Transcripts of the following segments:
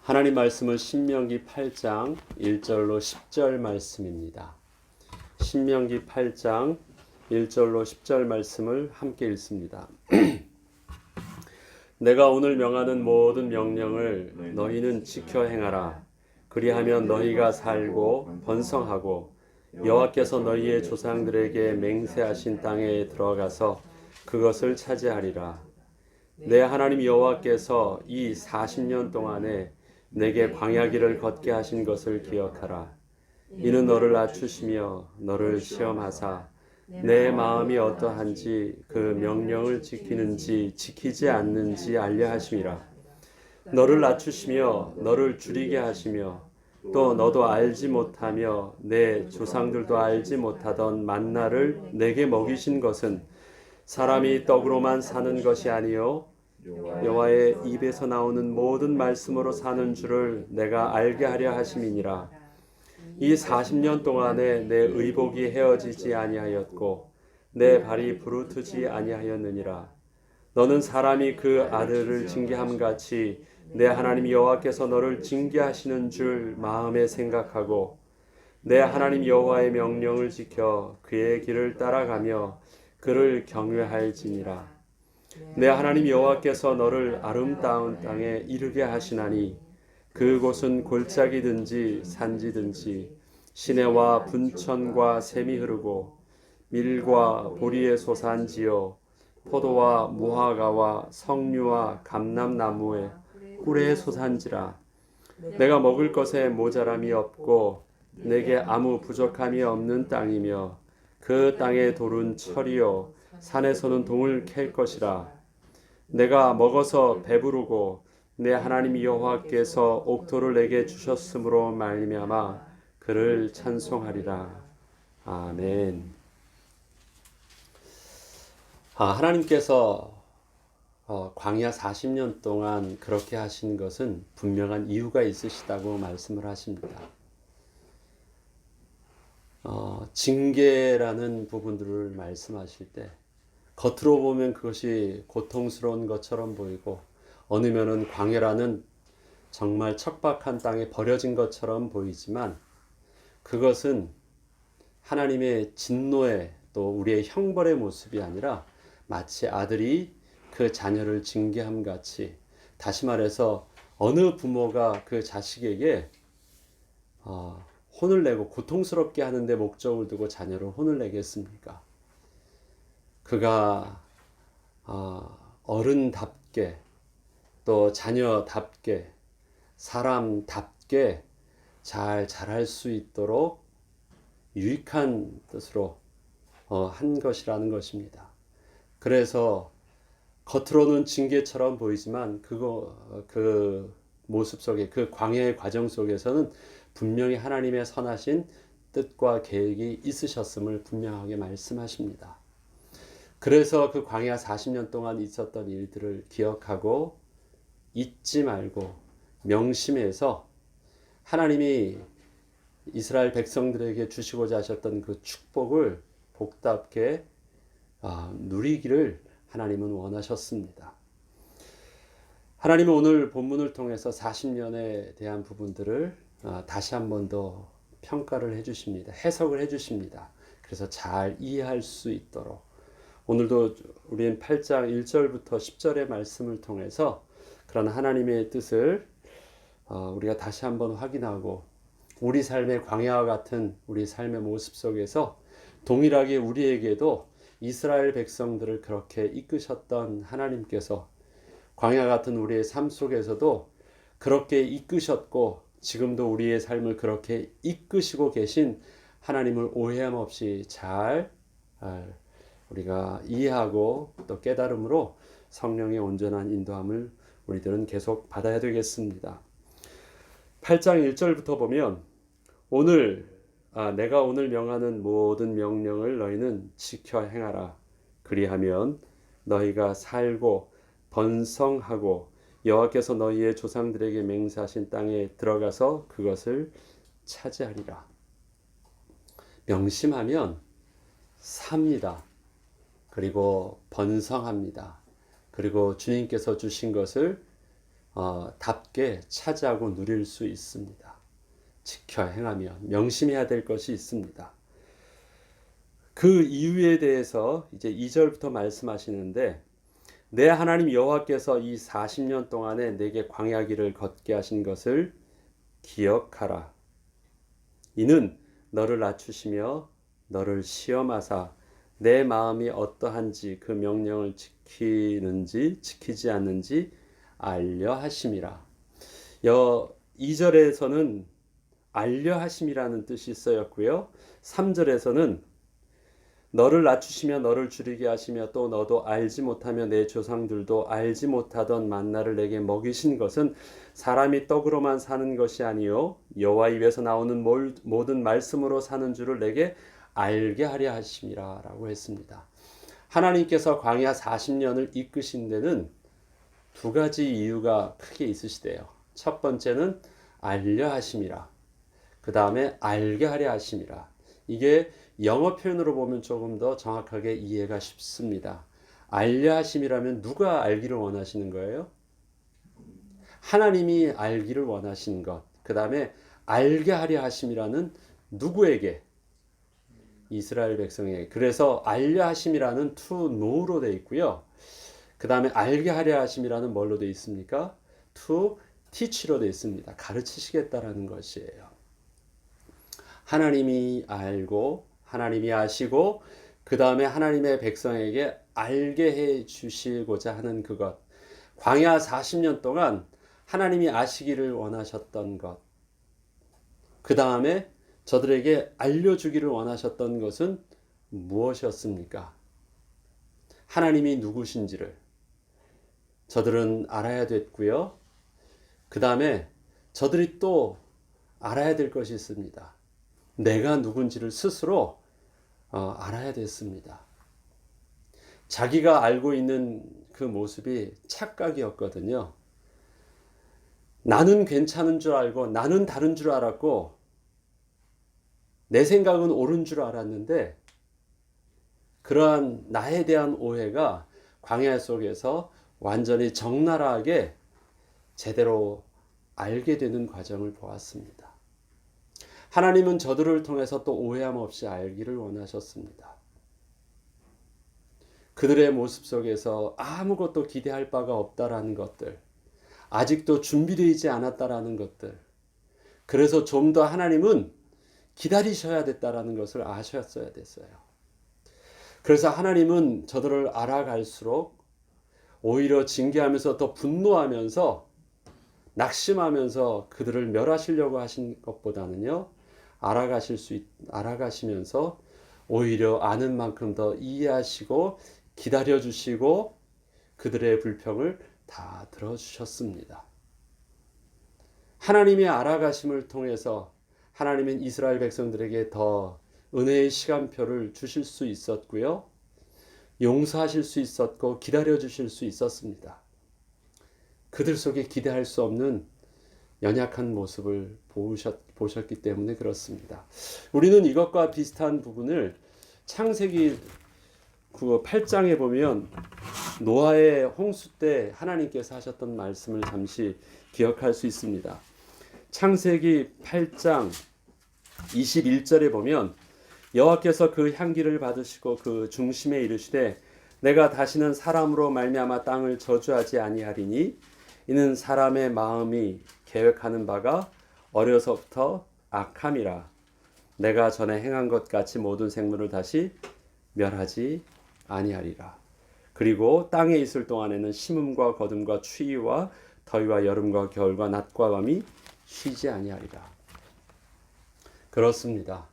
하나님 말씀은 신명기 8장 1절로 10절 말씀입니다. 신명기 8장 1절로 10절 말씀을 함께 읽습니다. 내가 오늘 명하는 모든 명령을 너희는 지켜 행하라. 그리하면 너희가 살고 번성하고 여호와께서 너희의 조상들에게 맹세하신 땅에 들어가서 그것을 차지하리라. 내 하나님 여호와께서 이 40년 동안에 내게 광야길을 걷게 하신 것을 기억하라. 이는 너를 낮추시며 너를 시험하사 내 마음이 어떠한지 그 명령을 지키는지 지키지 않는지 알려 하심이라. 너를 낮추시며 너를 줄이게 하시며 또 너도 알지 못하며 내 조상들도 알지 못하던 만나를 내게 먹이신 것은 사람이 떡으로만 사는 것이 아니요 여호와의 입에서 나오는 모든 말씀으로 사는 줄을 내가 알게 하려 하심이니라. 이 40년 동안에 내 의복이 헤어지지 아니하였고 내 발이 부르트지 아니하였느니라. 너는 사람이 그 아들을 징계함 같이 내 하나님 여호와께서 너를 징계하시는 줄 마음에 생각하고 내 하나님 여호와의 명령을 지켜 그의 길을 따라가며 그를 경외할지니라. 내 하나님 여호와께서 너를 아름다운 땅에 이르게 하시나니 그곳은 골짜기든지 산지든지 시내와 분천과 샘이 흐르고 밀과 보리의 소산지요 포도와 무화과와 석류와 감람나무의 꿀의 소산지라. 내가 먹을 것에 모자람이 없고 내게 아무 부족함이 없는 땅이며 그 땅의 돌은 철이요 산에서는 동을 캘 것이라. 내가 먹어서 배부르고 내 하나님 여호와께서 옥토를 내게 주셨으므로 말미암아 그를 찬송하리라. 아멘. 하나님께서 광야 40년 동안 그렇게 하신 것은 분명한 이유가 있으시다고 말씀을 하십니다. 징계라는 부분들을 말씀하실 때 겉으로 보면 그것이 고통스러운 것처럼 보이고 어느 면은 광야라는 정말 척박한 땅에 버려진 것처럼 보이지만 그것은 하나님의 진노의 또 우리의 형벌의 모습이 아니라 마치 아들이 그 자녀를 징계함 같이, 다시 말해서 어느 부모가 그 자식에게 혼을 내고 고통스럽게 하는데 목적을 두고 자녀를 혼을 내겠습니까? 그가 어른답게 또 자녀답게 사람답게 잘 자랄 수 있도록 유익한 뜻으로 한 것이라는 것입니다. 그래서 겉으로는 징계처럼 보이지만 그 모습 속에 그 광야의 과정 속에서는 분명히 하나님의 선하신 뜻과 계획이 있으셨음을 분명하게 말씀하십니다. 그래서 그 광야 40년 동안 있었던 일들을 기억하고 잊지 말고 명심해서 하나님이 이스라엘 백성들에게 주시고자 하셨던 그 축복을 복답게 누리기를 하나님은 원하셨습니다. 하나님은 오늘 본문을 통해서 40년에 대한 부분들을 다시 한 번 더 평가를 해주십니다. 해석을 해주십니다. 그래서 잘 이해할 수 있도록 오늘도 우리는 8장 1절부터 10절의 말씀을 통해서 그런 하나님의 뜻을 우리가 다시 한번 확인하고 우리 삶의 광야와 같은 우리 삶의 모습 속에서 동일하게 우리에게도 이스라엘 백성들을 그렇게 이끄셨던 하나님께서 광야 같은 우리의 삶 속에서도 그렇게 이끄셨고 지금도 우리의 삶을 그렇게 이끄시고 계신 하나님을 오해함 없이 잘 우리가 이해하고 또 깨달음으로 성령의 온전한 인도함을 우리들은 계속 받아야 되겠습니다. 8장 1절부터 보면 내가 오늘 명하는 모든 명령을 너희는 지켜 행하라. 그리하면 너희가 살고 번성하고 여호와께서 너희의 조상들에게 맹세하신 땅에 들어가서 그것을 차지하리라. 명심하면 삽니다. 그리고 번성합니다. 그리고 주님께서 주신 것을 답게 차지하고 누릴 수 있습니다. 지켜 행하며 명심해야 될 것이 있습니다. 그 이유에 대해서 이제 2절부터 말씀하시는데, 내 하나님 여호와께서 이 40년 동안에 내게 광야 길을 걷게 하신 것을 기억하라. 이는 너를 낮추시며 너를 시험하사 내 마음이 어떠한지 그 명령을 지키는지 지키지 않는지 알려 하심이라. 2절에서는 알려 하심이라는 뜻이 쓰였고요. 3절에서는 너를 낮추시며 너를 줄이게 하시며 또 너도 알지 못하며 내 조상들도 알지 못하던 만나를 내게 먹이신 것은 사람이 떡으로만 사는 것이 아니요 여호와 입에서 나오는 모든 말씀으로 사는 줄을 내게 알게 하려 하심이라 라고 했습니다. 하나님께서 광야 40년을 이끄신 데는 두 가지 이유가 크게 있으시대요. 첫 번째는 알려 하심이라, 그 다음에 알게 하려 하심이라. 이게 영어 표현으로 보면 조금 더 정확하게 이해가 쉽습니다. 알려 하심이라면 누가 알기를 원하시는 거예요? 하나님이 알기를 원하시는 것. 그 다음에 알게 하려 하심이라는 누구에게? 이스라엘 백성에게. 그래서 알려 하심이라는 to know로 되어 있고요. 그 다음에 알게 하려 하심이라는 뭘로 되어 있습니까? to teach로 되어 있습니다. 가르치시겠다라는 것이에요. 하나님이 알고 하나님이 아시고 그 다음에 하나님의 백성에게 알게 해 주시고자 하는 그것. 광야 40년 동안 하나님이 아시기를 원하셨던 것. 그 다음에 저들에게 알려주기를 원하셨던 것은 무엇이었습니까? 하나님이 누구신지를 저들은 알아야 됐고요. 그 다음에 저들이 또 알아야 될 것이 있습니다. 내가 누군지를 스스로 알아야 됐습니다. 자기가 알고 있는 그 모습이 착각이었거든요. 나는 괜찮은 줄 알고 나는 다른 줄 알았고 내 생각은 옳은 줄 알았는데 그러한 나에 대한 오해가 광야 속에서 완전히 적나라하게 제대로 알게 되는 과정을 보았습니다. 하나님은 저들을 통해서 또 오해함 없이 알기를 원하셨습니다. 그들의 모습 속에서 아무것도 기대할 바가 없다라는 것들, 아직도 준비되지 않았다라는 것들, 그래서 좀 더 하나님은 기다리셔야 됐다라는 것을 아셨어야 됐어요. 그래서 하나님은 저들을 알아갈수록 오히려 징계하면서 더 분노하면서 낙심하면서 그들을 멸하시려고 하신 것보다는요, 알아가시면서 오히려 아는 만큼 더 이해하시고 기다려주시고 그들의 불평을 다 들어주셨습니다. 하나님의 알아가심을 통해서 하나님은 이스라엘 백성들에게 더 은혜의 시간표를 주실 수 있었고요. 용서하실 수 있었고 기다려주실 수 있었습니다. 그들 속에 기대할 수 없는 연약한 모습을 보셨기 때문에 그렇습니다. 우리는 이것과 비슷한 부분을 창세기 8장에 보면 노아의 홍수 때 하나님께서 하셨던 말씀을 잠시 기억할 수 있습니다. 창세기 8장 21절에 보면 여호와께서 그 향기를 받으시고 그 중심에 이르시되 내가 다시는 사람으로 말미암아 땅을 저주하지 아니하리니 이는 사람의 마음이 계획하는 바가 어려서부터 악함이라. 내가 전에 행한 것 같이 모든 생물을 다시 멸하지 아니하리라. 그리고 땅에 있을 동안에는 심음과 거둠과 추위와 더위와 여름과 겨울과 낮과 밤이 쉬지 아니하리라. 그렇습니다.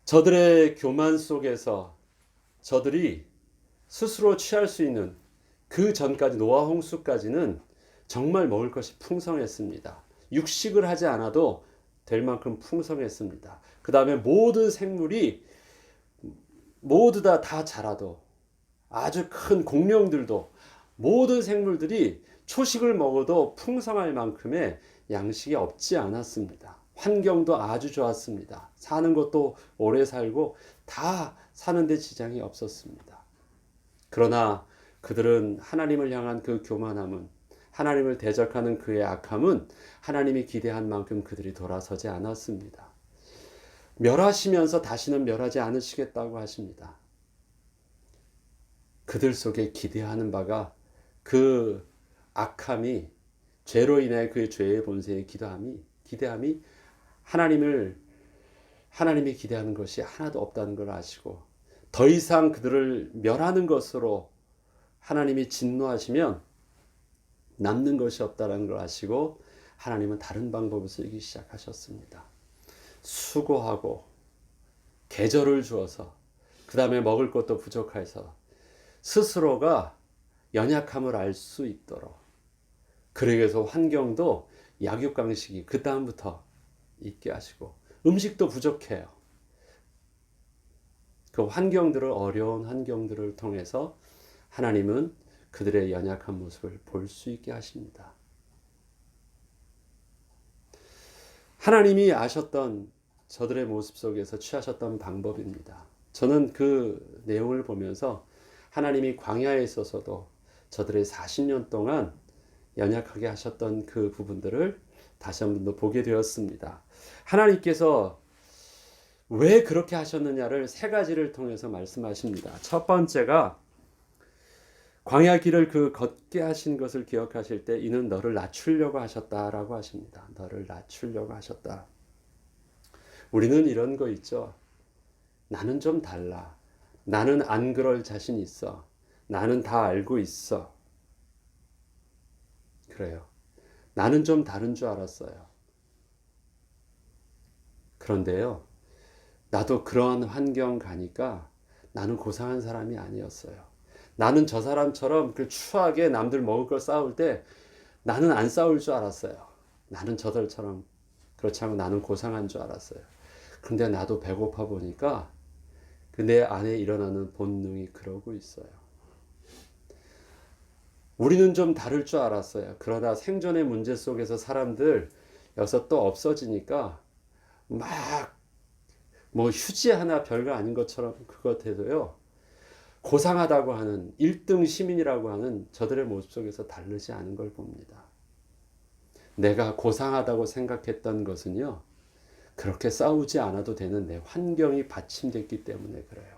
저들의 교만 속에서 저들이 스스로 취할 수 있는 그 전까지 노아 홍수까지는 정말 먹을 것이 풍성했습니다. 육식을 하지 않아도 될 만큼 풍성했습니다. 그 다음에 모든 생물이 모두 다 자라도 아주 큰 공룡들도 모든 생물들이 초식을 먹어도 풍성할 만큼의 양식이 없지 않았습니다. 환경도 아주 좋았습니다. 사는 것도 오래 살고 다 사는데 지장이 없었습니다. 그러나 그들은 하나님을 향한 그 교만함은 하나님을 대적하는 그의 악함은 하나님이 기대한 만큼 그들이 돌아서지 않았습니다. 멸하시면서 다시는 멸하지 않으시겠다고 하십니다. 그들 속에 기대하는 바가 그 악함이 죄로 인해 그 죄의 본세의 기대함이 하나님이 기대하는 것이 하나도 없다는 걸 아시고 더 이상 그들을 멸하는 것으로 하나님이 진노하시면 남는 것이 없다는 걸 아시고 하나님은 다른 방법을 쓰기 시작하셨습니다. 수고하고 계절을 주어서 그 다음에 먹을 것도 부족해서 스스로가 연약함을 알 수 있도록 그러기 위해서 환경도 약육강식이 그 다음부터 있게 하시고 음식도 부족해요. 그 어려운 환경들을 통해서 하나님은 그들의 연약한 모습을 볼 수 있게 하십니다. 하나님이 아셨던 저들의 모습 속에서 취하셨던 방법입니다. 저는 그 내용을 보면서 하나님이 광야에 있어서도 저들의 40년 동안 연약하게 하셨던 그 부분들을 다시 한 번 더 보게 되었습니다. 하나님께서 왜 그렇게 하셨느냐를 세 가지를 통해서 말씀하십니다. 첫 번째가 광야 길을 걷게 하신 것을 기억하실 때 이는 너를 낮추려고 하셨다라고 하십니다. 너를 낮추려고 하셨다. 우리는 이런 거 있죠. 나는 좀 달라. 나는 안 그럴 자신 있어. 나는 다 알고 있어. 그래요. 나는 좀 다른 줄 알았어요. 그런데요. 나도 그런 환경 가니까 나는 고상한 사람이 아니었어요. 나는 저 사람처럼 그 추하게 남들 먹을 걸 싸울 때 나는 안 싸울 줄 알았어요. 나는 저들처럼 그렇지 않고 나는 고상한 줄 알았어요. 근데 나도 배고파 보니까 그 내 안에 일어나는 본능이 그러고 있어요. 우리는 좀 다를 줄 알았어요. 그러나 생존의 문제 속에서 사람들 여기서 또 없어지니까 막 뭐 휴지 하나 별거 아닌 것처럼 그것에도요. 고상하다고 하는 1등 시민이라고 하는 저들의 모습 속에서 다르지 않은 걸 봅니다. 내가 고상하다고 생각했던 것은요. 그렇게 싸우지 않아도 되는 내 환경이 받침됐기 때문에 그래요.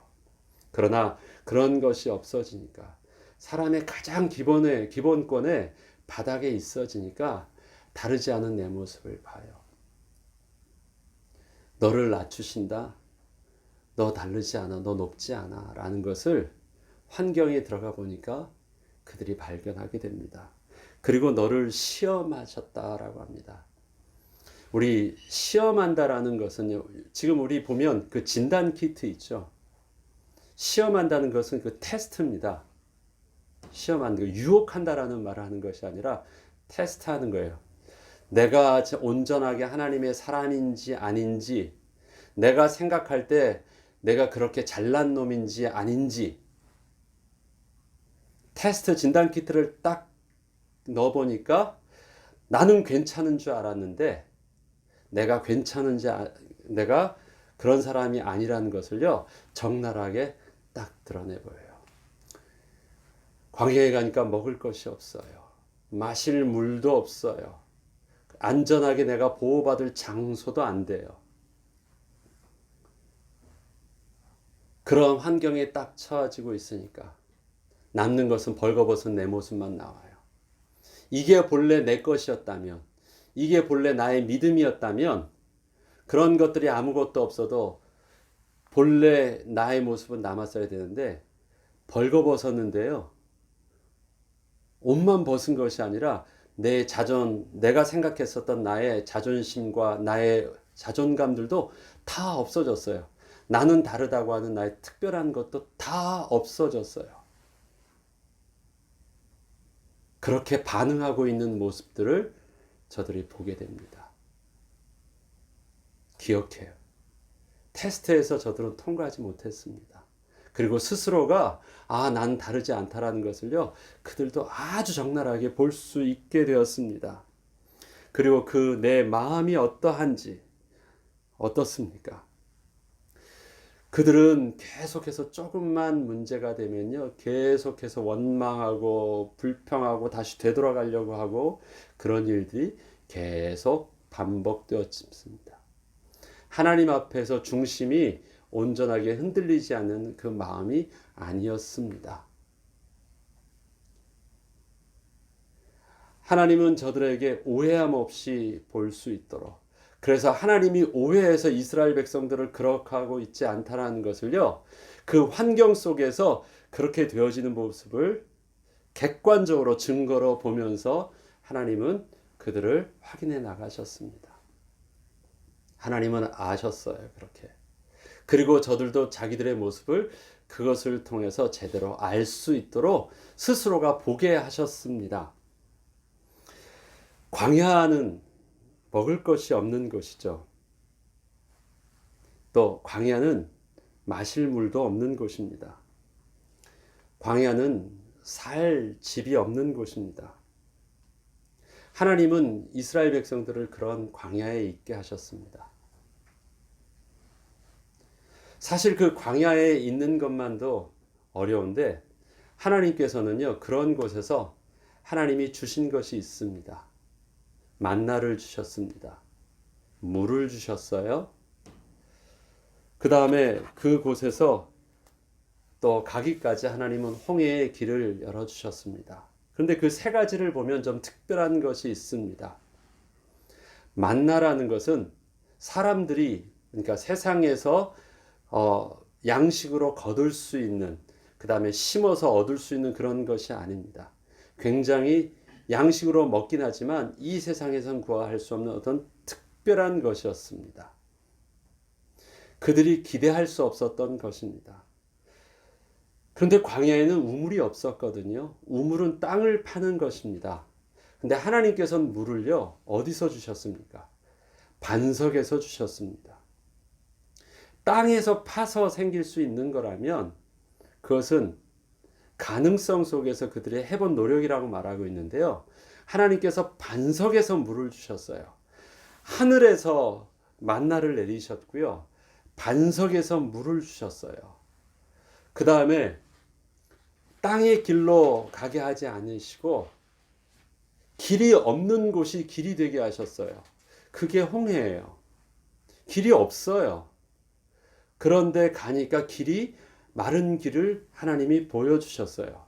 그러나 그런 것이 없어지니까 사람의 가장 기본권의 바닥에 있어지니까 다르지 않은 내 모습을 봐요. 너를 낮추신다. 너 다르지 않아. 너 높지 않아. 라는 것을 환경에 들어가 보니까 그들이 발견하게 됩니다. 그리고 너를 시험하셨다라고 합니다. 우리 시험한다라는 것은요. 지금 우리 보면 그 진단 키트 있죠. 시험한다는 것은 그 테스트입니다. 시험한다. 유혹한다라는 말을 하는 것이 아니라 테스트하는 거예요. 내가 온전하게 하나님의 사람인지 아닌지, 내가 생각할 때 내가 그렇게 잘난 놈인지 아닌지, 테스트 진단 키트를 딱 넣어보니까 나는 괜찮은 줄 알았는데, 내가 그런 사람이 아니라는 것을요, 적나라하게 딱 드러내보여요. 광야에 가니까 먹을 것이 없어요. 마실 물도 없어요. 안전하게 내가 보호받을 장소도 안 돼요. 그런 환경에 딱 처해지고 있으니까 남는 것은 벌거벗은 내 모습만 나와요. 이게 본래 내 것이었다면, 이게 본래 나의 믿음이었다면 그런 것들이 아무것도 없어도 본래 나의 모습은 남았어야 되는데 벌거벗었는데요. 옷만 벗은 것이 아니라 내가 생각했었던 나의 자존심과 나의 자존감들도 다 없어졌어요. 나는 다르다고 하는 나의 특별한 것도 다 없어졌어요. 그렇게 반응하고 있는 모습들을 저들이 보게 됩니다. 기억해요. 테스트에서 저들은 통과하지 못했습니다. 그리고 스스로가 난 다르지 않다라는 것을요. 그들도 아주 적나라하게 볼 수 있게 되었습니다. 그리고 그 내 마음이 어떠한지 어떻습니까? 그들은 계속해서 조금만 문제가 되면요, 계속해서 원망하고 불평하고 다시 되돌아가려고 하고 그런 일들이 계속 반복되었습니다. 하나님 앞에서 중심이 온전하게 흔들리지 않는 그 마음이 아니었습니다. 하나님은 저들에게 오해함 없이 볼 수 있도록, 그래서 하나님이 오해해서 이스라엘 백성들을 그렇게 하고 있지 않다는 것을요, 그 환경 속에서 그렇게 되어지는 모습을 객관적으로 증거로 보면서 하나님은 그들을 확인해 나가셨습니다. 하나님은 아셨어요, 그렇게. 그리고 저들도 자기들의 모습을 그것을 통해서 제대로 알 수 있도록 스스로가 보게 하셨습니다. 광야는 먹을 것이 없는 곳이죠. 또 광야는 마실 물도 없는 곳입니다. 광야는 살 집이 없는 곳입니다. 하나님은 이스라엘 백성들을 그런 광야에 있게 하셨습니다. 사실 그 광야에 있는 것만도 어려운데 하나님께서는요, 그런 곳에서 하나님이 주신 것이 있습니다. 만나를 주셨습니다. 물을 주셨어요. 그 다음에 그곳에서 또 가기까지 하나님은 홍해의 길을 열어주셨습니다. 그런데 그 세 가지를 보면 좀 특별한 것이 있습니다. 만나라는 것은 사람들이, 그러니까 세상에서 양식으로 거둘 수 있는, 그 다음에 심어서 얻을 수 있는 그런 것이 아닙니다. 굉장히 양식으로 먹긴 하지만 이 세상에선 구할 수 없는 어떤 특별한 것이었습니다. 그들이 기대할 수 없었던 것입니다. 그런데 광야에는 우물이 없었거든요. 우물은 땅을 파는 것입니다. 근데 하나님께서는 물을요, 어디서 주셨습니까? 반석에서 주셨습니다. 땅에서 파서 생길 수 있는 거라면 그것은 가능성 속에서 그들이 해본 노력이라고 말하고 있는데요. 하나님께서 반석에서 물을 주셨어요. 하늘에서 만나를 내리셨고요. 반석에서 물을 주셨어요. 그 다음에 땅의 길로 가게 하지 않으시고 길이 없는 곳이 길이 되게 하셨어요. 그게 홍해예요. 길이 없어요. 그런데 가니까 길이, 마른 길을 하나님이 보여주셨어요.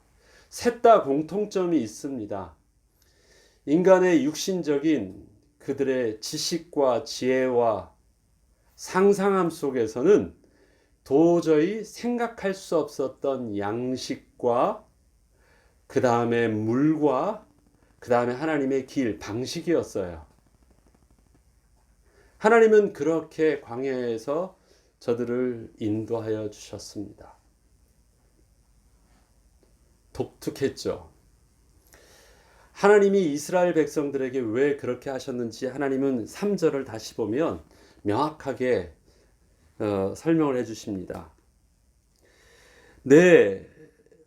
셋 다 공통점이 있습니다. 인간의 육신적인 그들의 지식과 지혜와 상상함 속에서는 도저히 생각할 수 없었던 양식과 그 다음에 물과 그 다음에 하나님의 길, 방식이었어요. 하나님은 그렇게 광야에서 저들을 인도하여 주셨습니다. 독특했죠. 하나님이 이스라엘 백성들에게 왜 그렇게 하셨는지 하나님은 3절을 다시 보면 명확하게 설명을 해 주십니다. 네,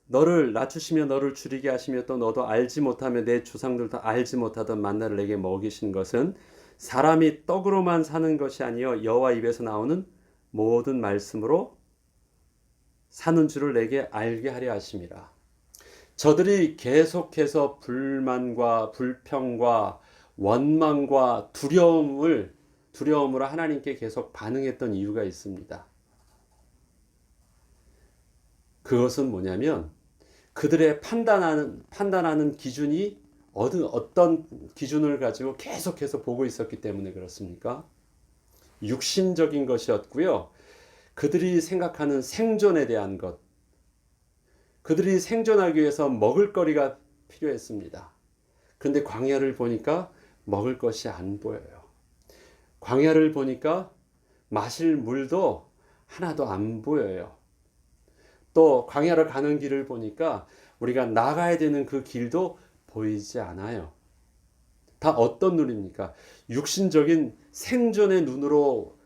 너를 낮추시며 너를 줄이게 하시며 또 너도 알지 못하며 내 조상들도 알지 못하던 만나를 내게 먹이신 것은 사람이 떡으로만 사는 것이 아니요 여호와 입에서 나오는 모든 말씀으로 사는 줄을 내게 알게 하려 하심이라. 저들이 계속해서 불만과 불평과 원망과 두려움으로 하나님께 계속 반응했던 이유가 있습니다. 그것은 뭐냐면 그들의 판단하는 기준이 어떤 기준을 가지고 계속해서 보고 있었기 때문에 그렇습니까? 육신적인 것이었고요. 그들이 생각하는 생존에 대한 것, 그들이 생존하기 위해서 먹을 거리가 필요했습니다. 그런데 광야를 보니까 먹을 것이 안 보여요. 광야를 보니까 마실 물도 하나도 안 보여요. 또 광야를 가는 길을 보니까 우리가 나가야 되는 그 길도 보이지 않아요. 다 어떤 눈입니까? 육신적인 생존의 눈으로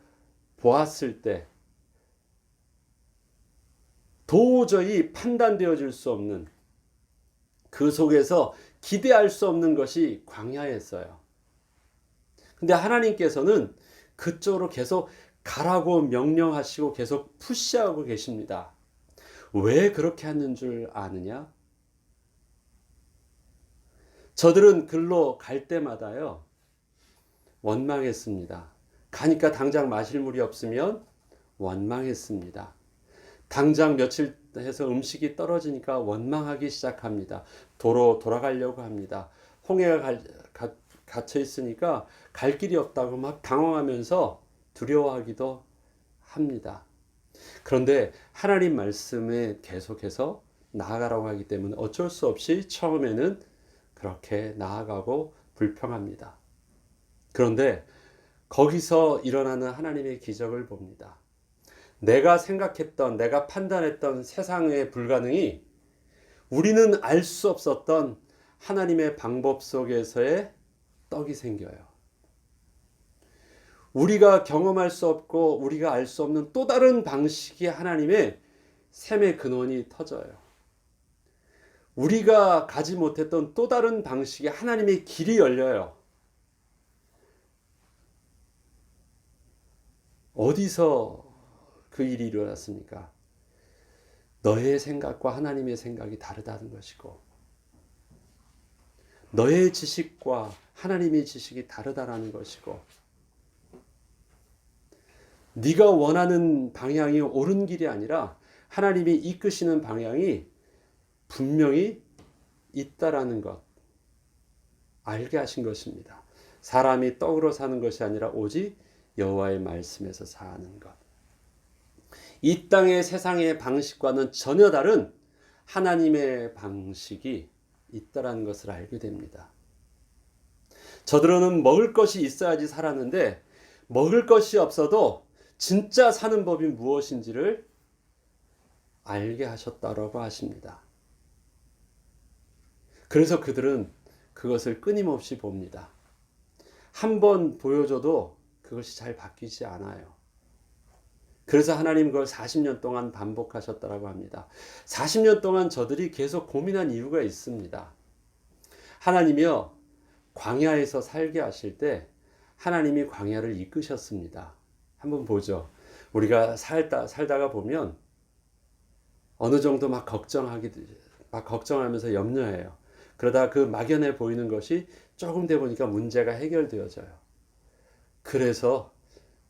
보았을 때 도저히 판단되어질 수 없는, 그 속에서 기대할 수 없는 것이 광야였어요. 근데 하나님께서는 그쪽으로 계속 가라고 명령하시고 계속 푸시하고 계십니다. 왜 그렇게 하는 줄 아느냐? 저들은 글로 갈 때마다요, 원망했습니다. 가니까 당장 마실 물이 없으면 원망했습니다. 당장 며칠 해서 음식이 떨어지니까 원망하기 시작합니다. 도로 돌아가려고 합니다. 홍해가 갇혀 있으니까 갈 길이 없다고 막 당황하면서 두려워하기도 합니다. 그런데 하나님 말씀에 계속해서 나아가라고 하기 때문에 어쩔 수 없이 처음에는 그렇게 나아가고 불평합니다. 그런데 거기서 일어나는 하나님의 기적을 봅니다. 내가 생각했던, 내가 판단했던 세상의 불가능이 우리는 알 수 없었던 하나님의 방법 속에서의 떡이 생겨요. 우리가 경험할 수 없고 우리가 알 수 없는 또 다른 방식의 하나님의 샘의 근원이 터져요. 우리가 가지 못했던 또 다른 방식의 하나님의 길이 열려요. 어디서 그 일이 일어났습니까? 너의 생각과 하나님의 생각이 다르다는 것이고, 너의 지식과 하나님의 지식이 다르다라는 것이고, 네가 원하는 방향이 옳은 길이 아니라 하나님이 이끄시는 방향이 분명히 있다라는 것, 알게 하신 것입니다. 사람이 떡으로 사는 것이 아니라 오직 여호와의 말씀에서 사는 것. 이 땅의 세상의 방식과는 전혀 다른 하나님의 방식이 있다라는 것을 알게 됩니다. 저들은 먹을 것이 있어야지 살았는데 먹을 것이 없어도 진짜 사는 법이 무엇인지를 알게 하셨다라고 하십니다. 그래서 그들은 그것을 끊임없이 봅니다. 한 번 보여줘도 그것이 잘 바뀌지 않아요. 그래서 하나님 그걸 40년 동안 반복하셨다고 합니다. 40년 동안 저들이 계속 고민한 이유가 있습니다. 하나님이요, 광야에서 살게 하실 때 하나님이 광야를 이끄셨습니다. 한번 보죠. 우리가 살다가 보면 어느 정도 막 걱정하면서 염려해요. 그러다 그 막연해 보이는 것이 조금 돼 보니까 문제가 해결되어져요. 그래서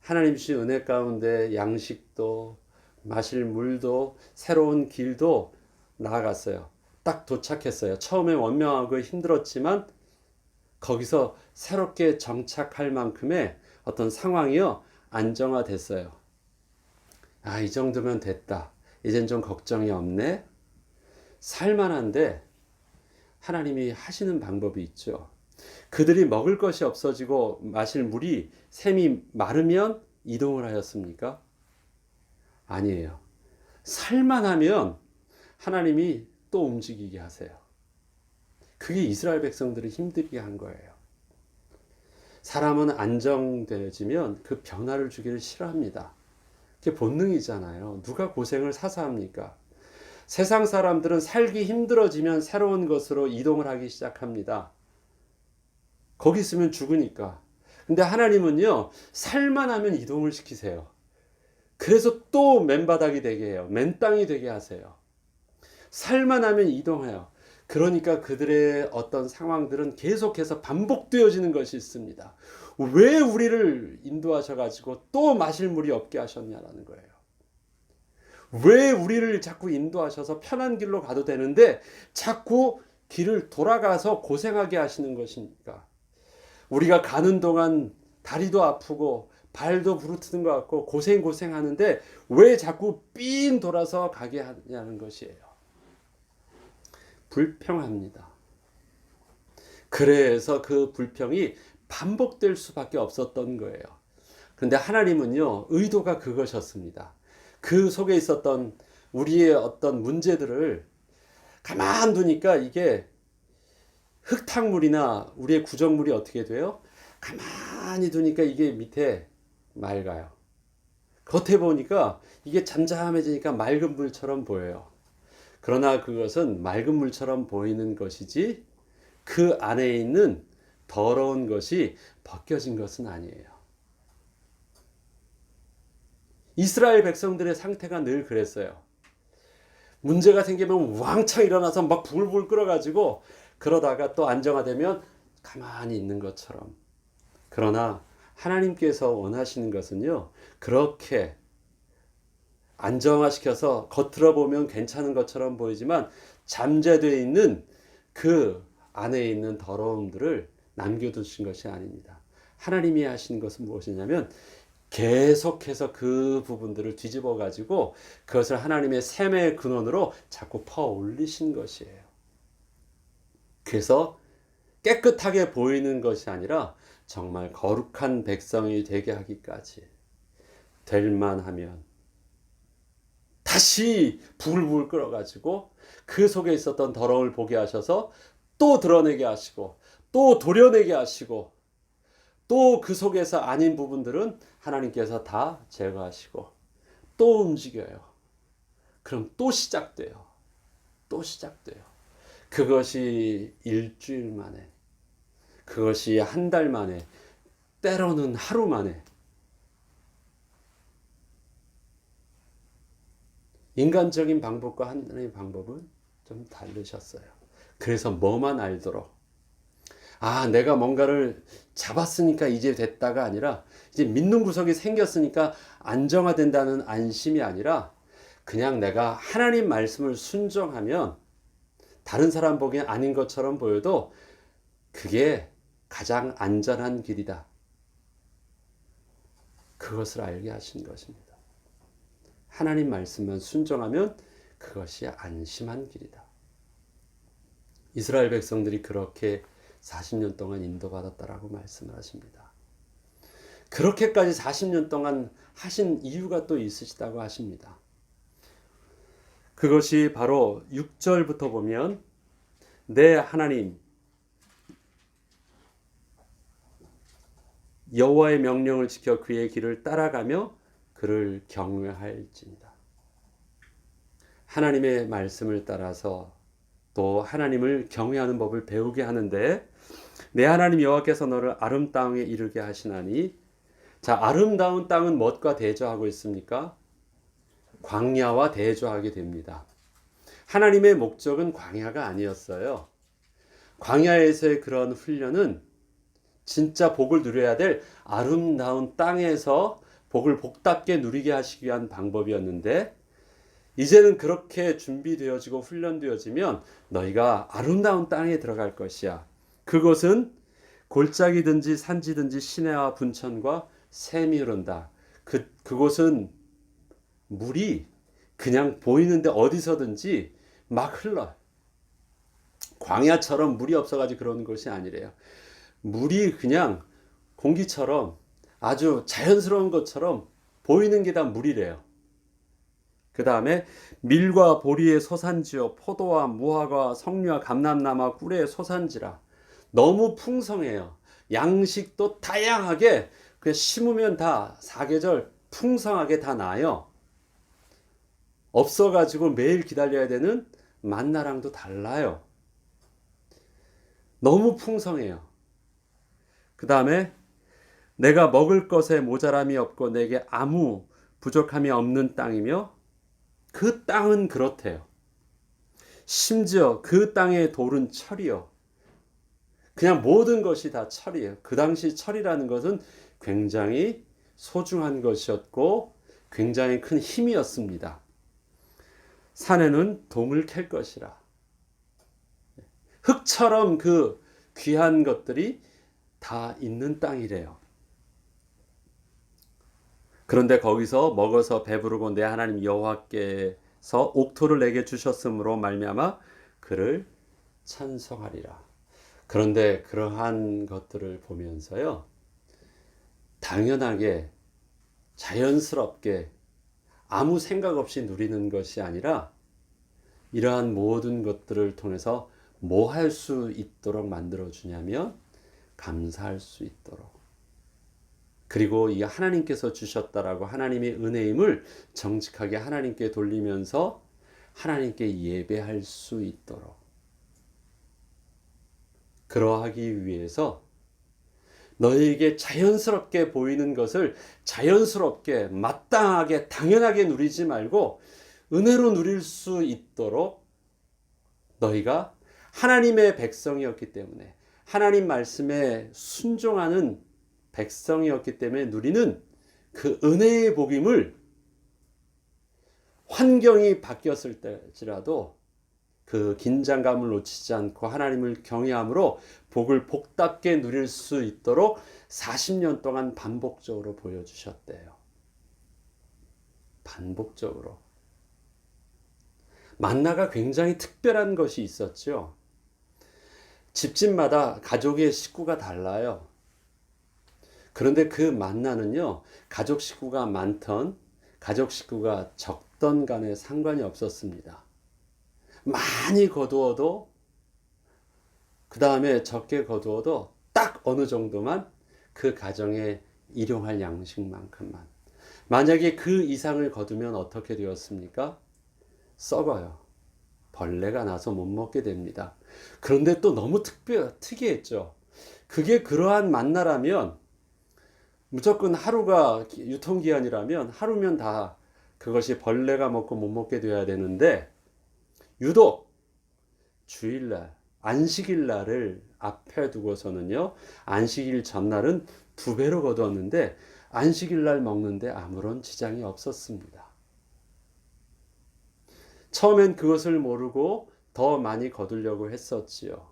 하나님 주신 은혜 가운데 양식도 마실 물도 새로운 길도 나아갔어요. 딱 도착했어요. 처음에 원망하고 힘들었지만 거기서 새롭게 정착할 만큼의 어떤 상황이요, 안정화됐어요. 아, 이 정도면 됐다. 이젠 좀 걱정이 없네. 살만한데 하나님이 하시는 방법이 있죠. 그들이 먹을 것이 없어지고 마실 물이 샘이 마르면 이동을 하였습니까? 아니에요. 살만하면 하나님이 또 움직이게 하세요. 그게 이스라엘 백성들을 힘들게 한 거예요. 사람은 안정되어지면 그 변화를 주기를 싫어합니다. 그게 본능이잖아요. 누가 고생을 사서 합니까? 세상 사람들은 살기 힘들어지면 새로운 것으로 이동을 하기 시작합니다. 거기 있으면 죽으니까. 근데 하나님은요, 살만하면 이동을 시키세요. 그래서 또 맨바닥이 되게 해요. 맨땅이 되게 하세요. 살만하면 이동해요. 그러니까 그들의 어떤 상황들은 계속해서 반복되어지는 것이 있습니다. 왜 우리를 인도하셔가지고 또 마실 물이 없게 하셨냐라는 거예요. 왜 우리를 자꾸 인도하셔서 편한 길로 가도 되는데 자꾸 길을 돌아가서 고생하게 하시는 것입니까? 우리가 가는 동안 다리도 아프고 발도 부르트는 것 같고 고생하는데 왜 자꾸 삥 돌아서 가게 하냐는 것이에요. 불평합니다. 그래서 그 불평이 반복될 수밖에 없었던 거예요. 그런데 하나님은요, 의도가 그것이었습니다. 그 속에 있었던 우리의 어떤 문제들을 가만두니까 이게 흙탕물이나 우리의 구정물이 어떻게 돼요? 가만히 두니까 이게 밑에 맑아요. 겉에 보니까 이게 잠잠해지니까 맑은 물처럼 보여요. 그러나 그것은 맑은 물처럼 보이는 것이지 그 안에 있는 더러운 것이 벗겨진 것은 아니에요. 이스라엘 백성들의 상태가 늘 그랬어요. 문제가 생기면 왕창 일어나서 막 불불 끓어가지고 그러다가 또 안정화되면 가만히 있는 것처럼. 그러나 하나님께서 원하시는 것은요, 그렇게 안정화시켜서 겉으로 보면 괜찮은 것처럼 보이지만 잠재되어 있는 그 안에 있는 더러움들을 남겨두신 것이 아닙니다. 하나님이 하시는 것은 무엇이냐면 계속해서 그 부분들을 뒤집어 가지고 그것을 하나님의 샘의 근원으로 자꾸 퍼 올리신 것이에요. 그래서 깨끗하게 보이는 것이 아니라 정말 거룩한 백성이 되게 하기까지 될 만하면 다시 부글부글 끓어가지고 그 속에 있었던 더러움을 보게 하셔서 또 드러내게 하시고 또 도려내게 하시고 또 그 속에서 아닌 부분들은 하나님께서 다 제거하시고 또 움직여요. 그럼 또 시작돼요. 또 시작돼요. 그것이 일주일 만에, 그것이 한 달 만에, 때로는 하루 만에. 인간적인 방법과 하나님의 방법은 좀 다르셨어요. 그래서 뭐만 알도록, 내가 뭔가를 잡았으니까 이제 됐다가 아니라 이제 믿는 구석이 생겼으니까 안정화된다는 안심이 아니라 그냥 내가 하나님 말씀을 순종하면 다른 사람 보기엔 아닌 것처럼 보여도 그게 가장 안전한 길이다. 그것을 알게 하신 것입니다. 하나님 말씀만 순종하면 그것이 안심한 길이다. 이스라엘 백성들이 그렇게 40년 동안 인도받았다라고 말씀을 하십니다. 그렇게까지 40년 동안 하신 이유가 또 있으시다고 하십니다. 그것이 바로 6절부터 보면 내 하나님 여호와의 명령을 지켜 그의 길을 따라가며 그를 경외할지니라. 하나님의 말씀을 따라서 또 하나님을 경외하는 법을 배우게 하는데 내 하나님 여호와께서 너를 아름 땅에 이르게 하시나니. 자, 아름다운 땅은 무엇과 대조하고 있습니까? 광야와 대조하게 됩니다. 하나님의 목적은 광야가 아니었어요. 광야에서의 그런 훈련은 진짜 복을 누려야 될 아름다운 땅에서 복을 복답게 누리게 하시기 위한 방법이었는데 이제는 그렇게 준비되어지고 훈련되어지면 너희가 아름다운 땅에 들어갈 것이야. 그곳은 골짜기든지 산지든지 시내와 분천과 샘이 흐른다. 그곳은 물이 그냥 보이는데 어디서든지 막 흘러요. 광야처럼 물이 없어가지고 그런 것이 아니래요. 물이 그냥 공기처럼 아주 자연스러운 것처럼 보이는 게 다 물이래요. 그 다음에 밀과 보리의 소산지요 포도와 무화과 석류와 감람나무와 꿀의 소산지라. 너무 풍성해요. 양식도 다양하게 그냥 심으면 다 사계절 풍성하게 다 나요. 없어가지고 매일 기다려야 되는 만나랑도 달라요. 너무 풍성해요. 그 다음에 내가 먹을 것에 모자람이 없고 내게 아무 부족함이 없는 땅이며 그 땅은 그렇대요. 심지어 그 땅의 돌은 철이요. 그냥 모든 것이 다 철이에요. 그 당시 철이라는 것은 굉장히 소중한 것이었고 굉장히 큰 힘이었습니다. 산에는 동을 캘 것이라. 흙처럼 그 귀한 것들이 다 있는 땅이래요. 그런데 거기서 먹어서 배부르고 내 하나님 여호와께서 옥토를 내게 주셨으므로 말미암아 그를 찬송하리라. 그런데 그러한 것들을 보면서요, 당연하게 자연스럽게 아무 생각 없이 누리는 것이 아니라 이러한 모든 것들을 통해서 뭐 할 수 있도록 만들어 주냐면 감사할 수 있도록. 그리고 이 하나님께서 주셨다라고 하나님의 은혜임을 정직하게 하나님께 돌리면서 하나님께 예배할 수 있도록. 그러하기 위해서 너희에게 자연스럽게 보이는 것을 자연스럽게 마땅하게 당연하게 누리지 말고 은혜로 누릴 수 있도록 너희가 하나님의 백성이었기 때문에 하나님 말씀에 순종하는 백성이었기 때문에 누리는 그 은혜의 복임을 환경이 바뀌었을 때지라도 그 긴장감을 놓치지 않고 하나님을 경외함으로 복을 복답게 누릴 수 있도록 40년 동안 반복적으로 보여주셨대요. 반복적으로. 만나가 굉장히 특별한 것이 있었죠. 집집마다 가족의 식구가 달라요. 그런데 그 만나는요, 가족 식구가 많던, 가족 식구가 적던 간에 상관이 없었습니다. 많이 거두어도, 그 다음에 적게 거두어도 딱 어느 정도만 그 가정에 일용할 양식만큼만. 만약에 그 이상을 거두면 어떻게 되었습니까? 썩어요. 벌레가 나서 못 먹게 됩니다. 그런데 또 너무 특이했죠. 그게 그러한 만나라면 무조건 하루가 유통기한이라면 하루면 다 그것이 벌레가 먹고 못 먹게 돼야 되는데 유독 주일날, 안식일날을 앞에 두고서는요, 안식일 전날은 2배로 거두었는데 안식일날 먹는데 아무런 지장이 없었습니다. 처음엔 그것을 모르고 더 많이 거두려고 했었지요.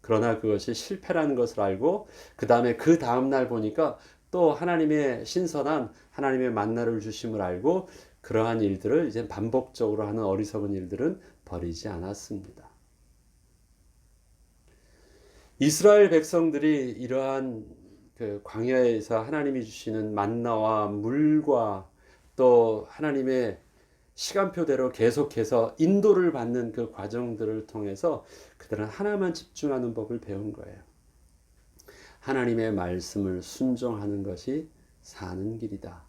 그러나 그것이 실패라는 것을 알고 그 다음에 그 다음날 보니까 또 하나님의 신선한 하나님의 만나를 주심을 알고 그러한 일들을 이제 반복적으로 하는 어리석은 일들은 버리지 않았습니다. 이스라엘 백성들이 이러한 그 광야에서 하나님이 주시는 만나와 물과 또 하나님의 시간표대로 계속해서 인도를 받는 그 과정들을 통해서 그들은 하나만 집중하는 법을 배운 거예요. 하나님의 말씀을 순종하는 것이 사는 길이다.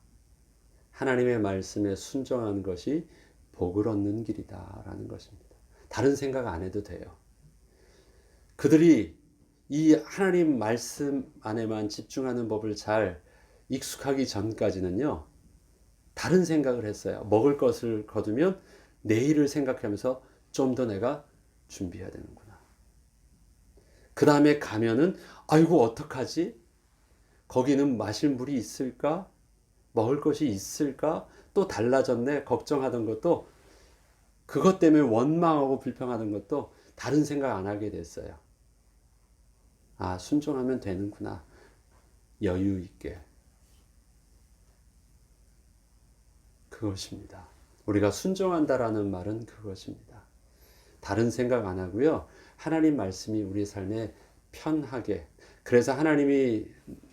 하나님의 말씀에 순종하는 것이 복을 얻는 길이다 라는 것입니다. 다른 생각 안 해도 돼요. 그들이 이 하나님 말씀 안에만 집중하는 법을 잘 익숙하기 전까지는요, 다른 생각을 했어요. 먹을 것을 거두면 내일을 생각하면서 좀 더 내가 준비해야 되는구나. 그 다음에 가면은 아이고 어떡하지? 거기는 마실 물이 있을까? 먹을 것이 있을까? 또 달라졌네. 걱정하던 것도 그것 때문에 원망하고 불평하던 것도 다른 생각 안 하게 됐어요. 아, 순종하면 되는구나. 여유 있게. 그것입니다. 우리가 순종한다라는 말은 그것입니다. 다른 생각 안 하고요. 하나님 말씀이 우리 삶에 편하게. 그래서 하나님이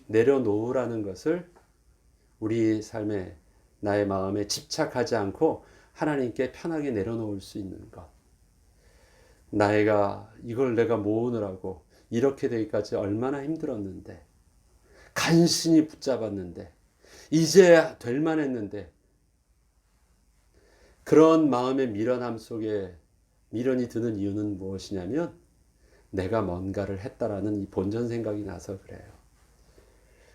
내려놓으라는 것을 우리 삶에 나의 마음에 집착하지 않고 하나님께 편하게 내려놓을 수 있는 것. 이걸 내가 모으느라고 이렇게 되기까지 얼마나 힘들었는데, 간신히 붙잡았는데, 이제 될 만했는데, 그런 마음의 미련함 속에 미련이 드는 이유는 무엇이냐면 내가 뭔가를 했다라는 이 본전 생각이 나서 그래요.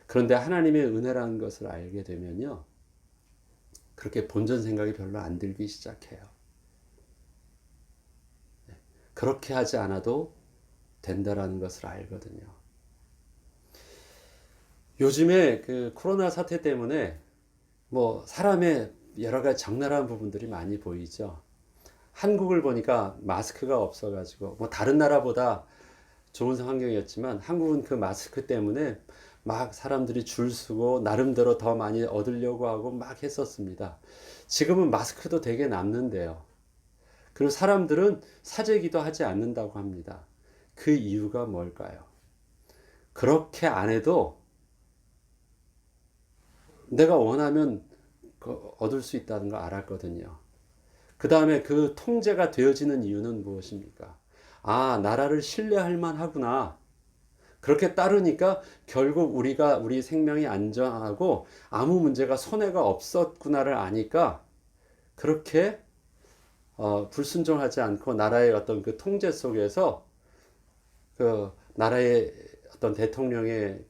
그런데 하나님의 은혜라는 것을 알게 되면요, 그렇게 본전 생각이 별로 안 들기 시작해요. 그렇게 하지 않아도 된다라는 것을 알거든요. 요즘에 그 코로나 사태 때문에 뭐 사람의 여러 가지 적나라한 부분들이 많이 보이죠. 한국을 보니까 마스크가 없어가지고 뭐 다른 나라보다 좋은 환경이었지만 한국은 그 마스크 때문에 막 사람들이 줄 서고 나름대로 더 많이 얻으려고 하고 막 했었습니다. 지금은 마스크도 되게 남는데요. 그리고 사람들은 사재기도 하지 않는다고 합니다. 그 이유가 뭘까요? 그렇게 안 해도 내가 원하면 얻을 수 있다는 걸 알았거든요. 그 다음에 그 통제가 되어지는 이유는 무엇입니까? 아, 나라를 신뢰할 만하구나. 그렇게 따르니까 결국 우리 생명이 안전하고 아무 문제가 손해가 없었구나를 아니까 그렇게 불순종하지 않고 나라의 어떤 그 통제 속에서 그 나라의 어떤 대통령의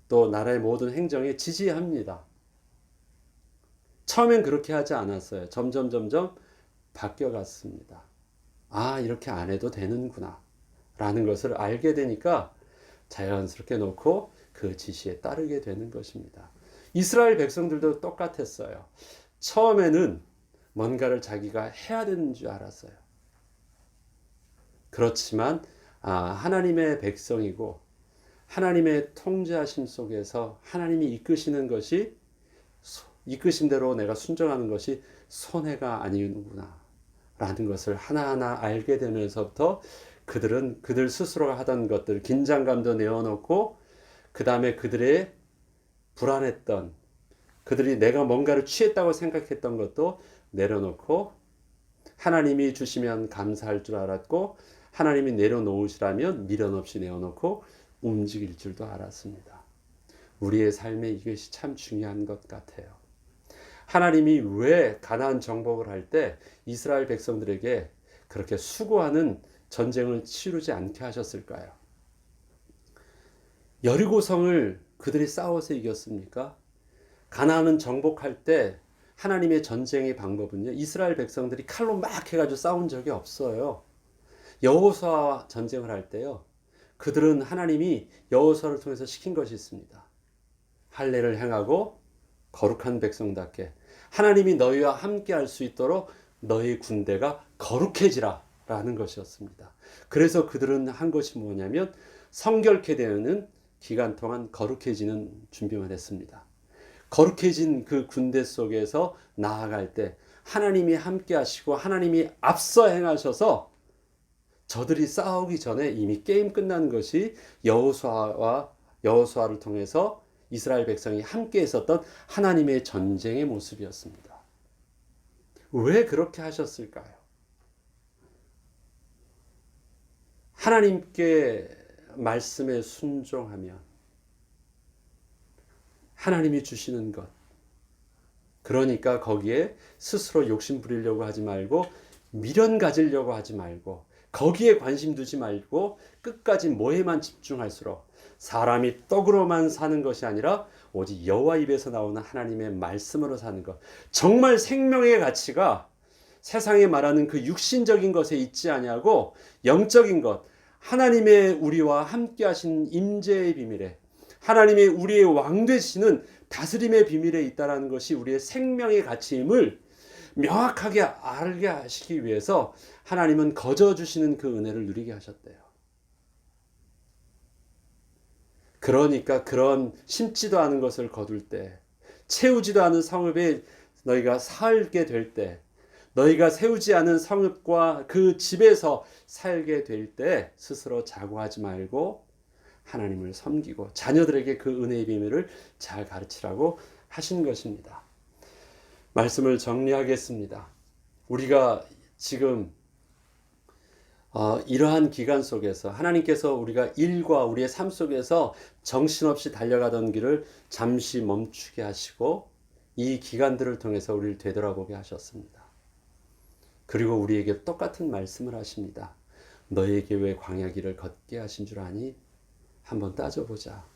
또 나라의 모든 행정에 지지합니다. 처음엔 그렇게 하지 않았어요. 점점 바뀌어갔습니다. 아, 이렇게 안 해도 되는구나 라는 것을 알게 되니까 자연스럽게 놓고 그 지시에 따르게 되는 것입니다. 이스라엘 백성들도 똑같았어요. 처음에는 뭔가를 자기가 해야 되는 줄 알았어요. 그렇지만 하나님의 백성이고 하나님의 통제하심 속에서 하나님이 이끄시는 것이, 이끄심대로 내가 순종하는 것이 손해가 아니구나 라는 것을 하나하나 알게 되면서부터 그들은 그들 스스로가 하던 것들, 긴장감도 내어놓고, 그 다음에 그들의 불안했던, 그들이 내가 뭔가를 취했다고 생각했던 것도 내려놓고, 하나님이 주시면 감사할 줄 알았고, 하나님이 내려놓으시라면 미련 없이 내어놓고 움직일 줄도 알았습니다. 우리의 삶에 이것이 참 중요한 것 같아요. 하나님이 왜 가나안 정복을 할 때 이스라엘 백성들에게 그렇게 수고하는 전쟁을 치르지 않게 하셨을까요? 여리고성을 그들이 싸워서 이겼습니까? 가나안은 정복할 때 하나님의 전쟁의 방법은요, 이스라엘 백성들이 칼로 막 해가지고 싸운 적이 없어요. 여호수아와 전쟁을 할 때요, 그들은 하나님이 여호수아를 통해서 시킨 것이 있습니다. 할례를 행하고 거룩한 백성답게 하나님이 너희와 함께 할 수 있도록 너희 군대가 거룩해지라 라는 것이었습니다. 그래서 그들은 한 것이 뭐냐면 성결케 되는 기간 동안 거룩해지는 준비만 했습니다. 거룩해진 그 군대 속에서 나아갈 때 하나님이 함께 하시고 하나님이 앞서 행하셔서 저들이 싸우기 전에 이미 게임 끝난 것이 여호수아를 통해서 이스라엘 백성이 함께 했었던 하나님의 전쟁의 모습이었습니다. 왜 그렇게 하셨을까요? 하나님께 말씀에 순종하면 하나님이 주시는 것, 그러니까 거기에 스스로 욕심 부리려고 하지 말고 미련 가지려고 하지 말고 거기에 관심 두지 말고 끝까지 뭐에만 집중할수록 사람이 떡으로만 사는 것이 아니라 오직 여호와 입에서 나오는 하나님의 말씀으로 사는 것, 정말 생명의 가치가 세상에 말하는 그 육신적인 것에 있지 아니하고 영적인 것, 하나님의 우리와 함께 하신 임재의 비밀에, 하나님의 우리의 왕 되시는 다스림의 비밀에 있다는 것이 우리의 생명의 가치임을 명확하게 알게 하시기 위해서 하나님은 거저 주시는 그 은혜를 누리게 하셨대요. 그러니까 그런 심지도 않은 것을 거둘 때, 채우지도 않은 성읍에 너희가 살게 될 때, 너희가 세우지 않은 성읍과 그 집에서 살게 될 때 스스로 자고하지 말고 하나님을 섬기고 자녀들에게 그 은혜의 비밀을 잘 가르치라고 하신 것입니다. 말씀을 정리하겠습니다. 우리가 지금 이러한 기간 속에서 하나님께서 우리가 일과 우리의 삶 속에서 정신없이 달려가던 길을 잠시 멈추게 하시고 이 기간들을 통해서 우리를 되돌아보게 하셨습니다. 그리고 우리에게 똑같은 말씀을 하십니다. 너에게 왜 광야 길을 걷게 하신 줄 아니? 한번 따져보자.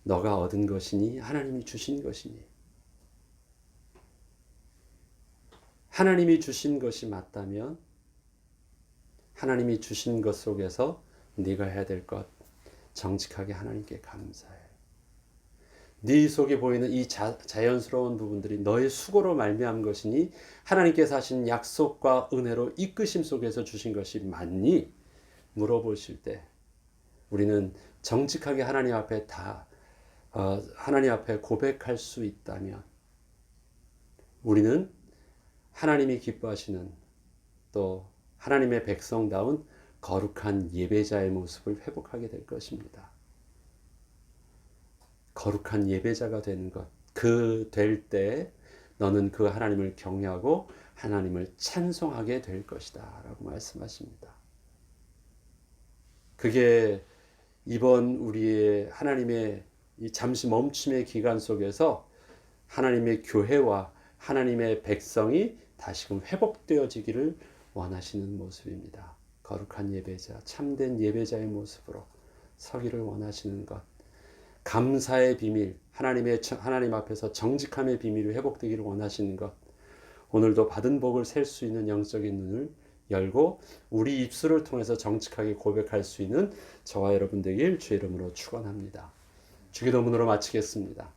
너가 얻은 것이니 하나님이 주신 것이니. 하나님이 주신 것이 맞다면 하나님이 주신 것 속에서 네가 해야 될 것 정직하게 하나님께 감사해. 네 속에 보이는 이 자연스러운 부분들이 너의 수고로 말미암은 것이니 하나님께서 하신 약속과 은혜로 이끄심 속에서 주신 것이 맞니? 물어보실 때 우리는 정직하게 하나님 앞에 하나님 앞에 고백할 수 있다면 우리는 하나님이 기뻐하시는 또 하나님의 백성다운 거룩한 예배자의 모습을 회복하게 될 것입니다. 거룩한 예배자가 되는 것, 그 될 때 너는 그 하나님을 경외하고 하나님을 찬송하게 될 것이다 라고 말씀하십니다. 그게 이번 우리의 하나님의 이 잠시 멈춤의 기간 속에서 하나님의 교회와 하나님의 백성이 다시금 회복되어지기를 원하시는 모습입니다. 거룩한 예배자, 참된 예배자의 모습으로 서기를 원하시는 것, 감사의 비밀, 하나님 앞에서 정직함의 비밀이 회복되기를 원하시는 것, 오늘도 받은 복을 셀 수 있는 영적인 눈을 열고 우리 입술을 통해서 정직하게 고백할 수 있는 저와 여러분 되길 주의 이름으로 축원합니다. 주기도문으로 마치겠습니다.